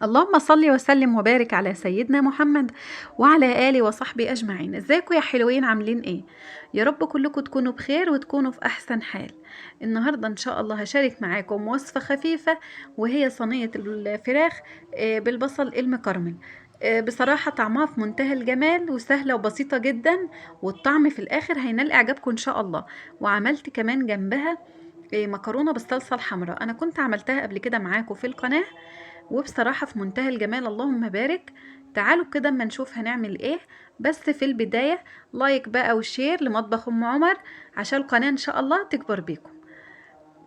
اللهم صل وسلم وبارك على سيدنا محمد وعلى آله وصحبه أجمعين. ازيكم يا حلوين، عاملين ايه؟ يا رب كلكم تكونوا بخير وتكونوا في أحسن حال. النهاردة إن شاء الله هشارك معاكم وصفة خفيفة، وهي صينية الفراخ بالبصل المكرمل. بصراحة طعمها في منتهى الجمال وسهلة وبسيطة جدا، والطعم في الآخر هينال إعجابكم إن شاء الله. وعملت كمان جنبها مكرونة بالصلصة الحمراء. أنا كنت عملتها قبل كده معاكم في القناة، وبصراحة في منتهى الجمال، اللهم بارك. تعالوا كده اما نشوف هنعمل ايه. بس في البداية لايك بقى وشير لمطبخ ام عمر عشان القناة ان شاء الله تكبر بيكم.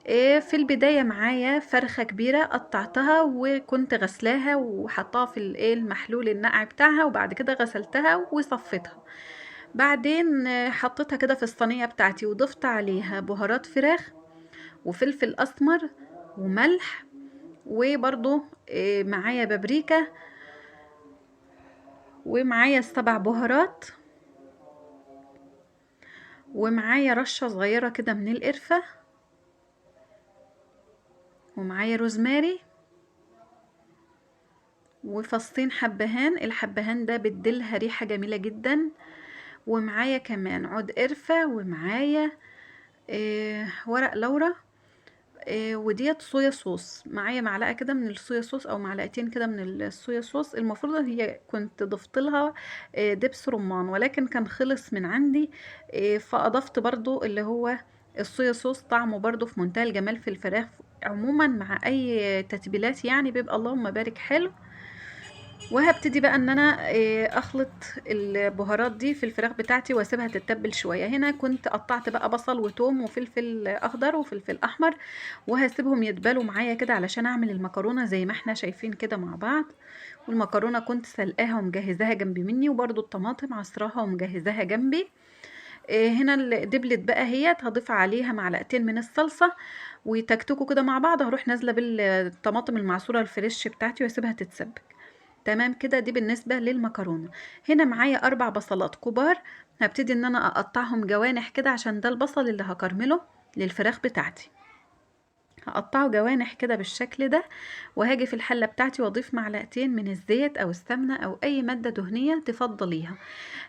إيه، في البداية معايا فرخة كبيرة قطعتها وكنت غسلاها وحطاها في المحلول النقع بتاعها، وبعد كده غسلتها وصفتها. بعدين حطيتها كده في الصينية بتاعتي وضفت عليها بهارات فراخ وفلفل اسمر وملح، وبرضو معايا بابريكا، ومعايا 7 بهارات، ومعايا رشة صغيرة كده من القرفة، ومعايا روزماري، وفصين حبهان. الحبهان ده بيديلها ريحة جميلة جدا. ومعايا كمان عود قرفة، ومعايا ورق لورا. وديت صويا صوص. معايا معلقة كده من الصويا صوص او معلقتين كده من الصويا صوص. المفروض هي كنت ضفت لها دبس رمان، ولكن كان خلص من عندي، فاضفت برضو اللي هو الصويا صوص. طعمه برضو في منتهى الجمال في الفراخ عموما مع اي تتبيلات، يعني بيبقى اللهم بارك حلو. وهبتدي بقى ان انا اخلط البهارات دي في الفراخ بتاعتي واسيبها تتبل شويه. هنا كنت قطعت بقى بصل وتوم وفلفل اخضر وفلفل احمر، وهسيبهم يتبالوا معايا كده علشان اعمل المكرونه زي ما احنا شايفين كده مع بعض. والمكرونه كنت سلقاها ومجهزاها جنبي مني، وبرده الطماطم عصراها ومجهزاها جنبي. هنا دبلت بقى هي، هضيف عليها معلقتين من الصلصه وتكتكوا كده مع بعض. هروح نازله بالطماطم المعصوره الفريش بتاعتي واسيبها تتسبك. تمام كده، دي بالنسبة للمكرونة. هنا معايا 4 بصلات كبار، هبتدي ان انا اقطعهم جوانح كده عشان ده البصل اللي هكرمله للفراخ بتاعتي. هقطعه جوانح كده بالشكل ده، وهاجي في الحلة بتاعتي واضيف معلقتين من الزيت او السمنة او اي مادة دهنية تفضليها.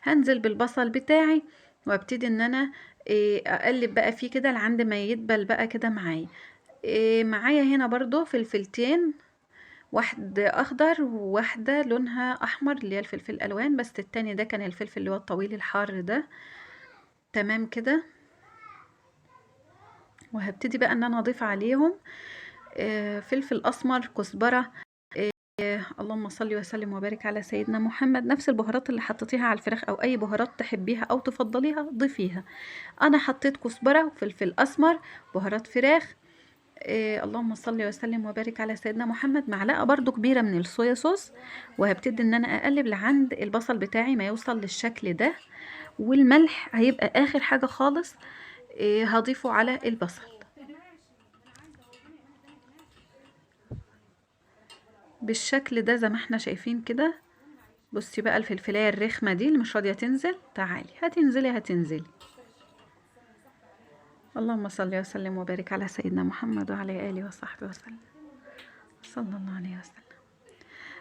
هنزل بالبصل بتاعي وابتدي ان انا اقلب بقى فيه كده لعند ما يدبل بقى كده معايا. معايا هنا برضو فلفلتين، واحدة اخضر وواحدة لونها احمر اللي هي الفلفل الالوان، بس التاني ده كان الفلفل اللي هو الطويل الحار ده. تمام كده. وهبتدي بقى ان انا اضيف عليهم فلفل اسمر، كزبرة. اللهم صل وسلم وبارك على سيدنا محمد. نفس البهارات اللي حطيتيها على الفراخ او اي بهارات تحبيها او تفضليها ضيفيها. انا حطيت كزبرة وفلفل اسمر، بهارات فراخ. اللهم صل وسلم وبارك على سيدنا محمد. معلقة برضو كبيرة من الصويا صوص. وهبتدي ان انا اقلب لعند البصل بتاعي ما يوصل للشكل ده. والملح هيبقى اخر حاجة خالص هضيفه على البصل بالشكل ده زي ما احنا شايفين كده. بصي بقى الفلفلايه الرخمة دي اللي مش راضية تنزل، تعالي هتنزلي. اللهم صل وسلم وبارك على سيدنا محمد وعلى آله وصحبه وسلم، صلى الله عليه وسلم.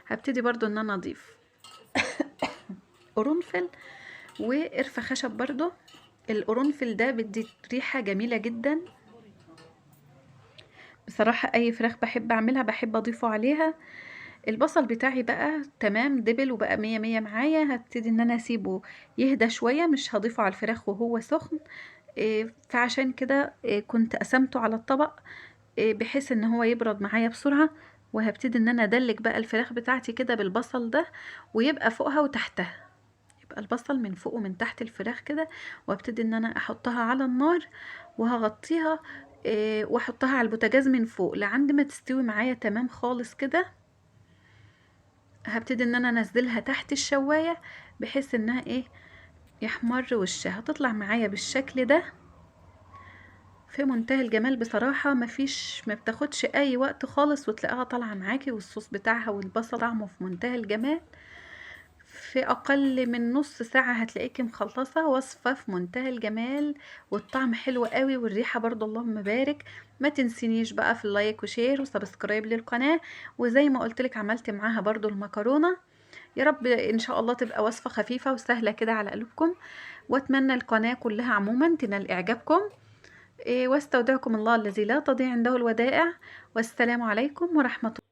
هبتدي برضو ان انا اضيف قرنفل وقرفة خشب برضو. القرنفل ده بيدي ريحة جميلة جدا. بصراحة اي فراخ بحب اعملها بحب اضيفه عليها. البصل بتاعي بقى تمام دبل وبقى مية مية معايا. هبتدي ان انا اسيبه يهدى شوية، مش هضيفه على الفراخ وهو سخن. فعشان كده كنت قسمته على الطبق بحيث ان هو يبرد معايا بسرعة. وهبتدي ان انا ادلك بقى الفراخ بتاعتي كده بالبصل ده، ويبقى فوقها وتحتها، يبقى البصل من فوق ومن تحت الفراخ كده. وابتدي ان انا احطها على النار وهغطيها واحطها على البوتاجاز من فوق لعند ما تستوي معايا تمام خالص كده. هبتدي ان انا انزلها تحت الشواية بحيث انها يحمر وشها، هتطلع معايا بالشكل ده في منتهى الجمال. بصراحة ما بتاخدش اي وقت خالص وتلاقيها طالعة معاكي، والصوص بتاعها والبصل طعمه في منتهى الجمال. في أقل من نص ساعة هتلاقيكي مخلصة وصفة في منتهى الجمال، والطعم حلو قوي والريحة برضو اللهم بارك. ما تنسينيش بقى في اللايك وشير وسبسكرايب للقناة. وزي ما قلتلك عملت معاها برضو المكرونة. يا رب ان شاء الله تبقى وصفة خفيفة وسهلة كده على قلوبكم، واتمنى القناة كلها عموما تنال اعجابكم. واستودعكم الله الذي لا تضيع عنده الودائع، والسلام عليكم ورحمة الله.